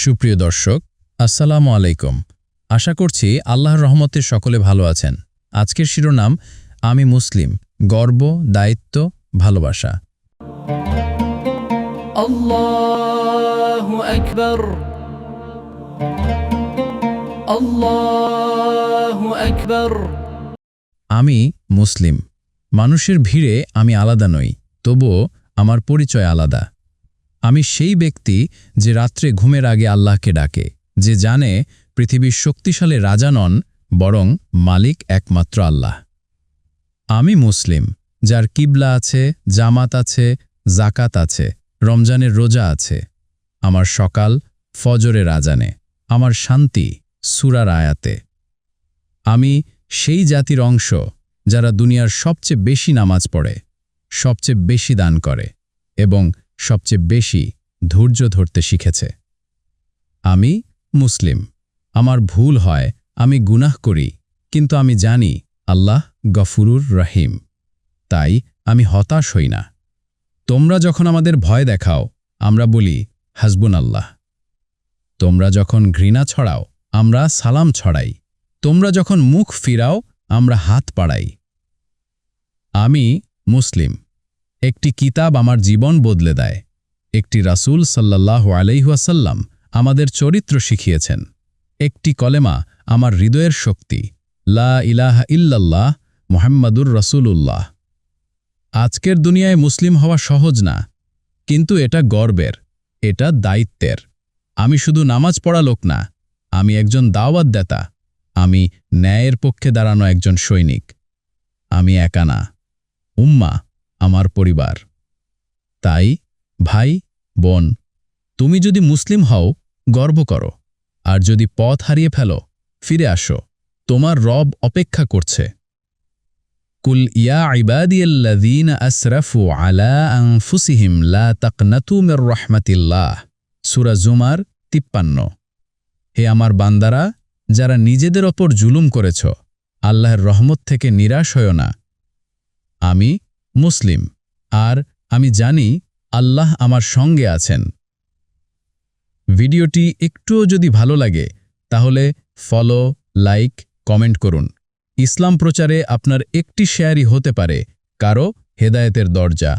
সুপ্রিয় দর্শক, আসসালামু আলাইকুম। আশা করছি আল্লাহর রহমতে সকলে ভালো আছেন। আজকের শিরোনাম আমি মুসলিম, গর্ব, দায়িত্ব, ভালোবাসা। আল্লাহু আকবার, আল্লাহু আকবার। আমি মুসলিম। মানুষের ভিড়ে আমি আলাদা নই, তবুও আমার পরিচয় আলাদা। আমি সেই ব্যক্তি যে রাত্রে ঘুমের আগে আল্লাহকে ডাকে, যে জানে পৃথিবীর শক্তিশালী রাজা নন, বরং মালিক একমাত্র আল্লাহ। আমি মুসলিম, যার কিবলা আছে, জামাত আছে, জাকাত আছে, রমজানের রোজা আছে। আমার সকাল ফজরের আজানে, আমার শান্তি সূরার আয়াতে। আমি সেই জাতির অংশ যারা দুনিয়ার সবচেয়ে বেশি নামাজ পড়ে, সবচেয়ে বেশি দান করে এবং সবচেয়ে বেশি ধৈর্য ধরতে শিখেছে। আমি মুসলিম। আমার ভুল হয়, আমি গুনাহ করি, কিন্তু আমি জানি আল্লাহ গফুরুর রহিম। তাই আমি হতাশ হই না। তোমরা যখন আমাদের ভয় দেখাও, আমরা বলি হাসবুন আল্লাহ। তোমরা যখন ঘৃণা ছড়াও, আমরা সালাম ছড়াই। তোমরা যখন মুখ ফিরাও, আমরা হাত বাড়াই। আমি মুসলিম। একটি কিতাব আমার জীবন বদলে দেয়। একটি রাসূল সাল্লাল্লাহু আলাইহি ওয়াসাল্লাম আমাদের চরিত্র শিখিয়েছেন। একটি কলেমা আমার হৃদয়ের শক্তি, লা ইলাহা ইল্লাল্লাহ মুহাম্মাদুর রাসূলুল্লাহ। আজকের দুনিয়ায় মুসলিম হওয়া সহজ না, কিন্তু এটা গর্বের, এটা দায়িত্বের। আমি শুধু নামাজ পড়া লোক না, আমি একজন দাওয়াতদাতা। আমি ন্যায়ের পক্ষে দাঁড়ানো একজন সৈনিক। আমি একা না, উম্মাহ আমার পরিবার। তাই ভাই, বোন, তুমি যদি মুসলিম হও, গর্ব করো। আর যদি পথ হারিয়ে ফেলো, ফিরে আসো। তোমার রব অপেক্ষা করছে। কুল ইয়া ইবাদিয়াল্লাযীনা আসরাফু আলা আনফুসিহিম লা তাকনাতু মির রাহমাতিল্লাহ। সূরা জুমার ৫৩। হে আমার বান্দারা, যারা নিজেদের ওপর জুলুম করেছ, আল্লাহর রহমত থেকে নিরাশ হয়ো না। আমি মুসলিম, আর আমি জানি আল্লাহ আমার সঙ্গে আছেন। ভিডিওটি একটুও যদি ভালো লাগে, তাহলে ফলো, লাইক, কমেন্ট করুন। ইসলাম প্রচারে আপনার একটি শেয়ারই হতে পারে কারো হেদায়েতের দরজা।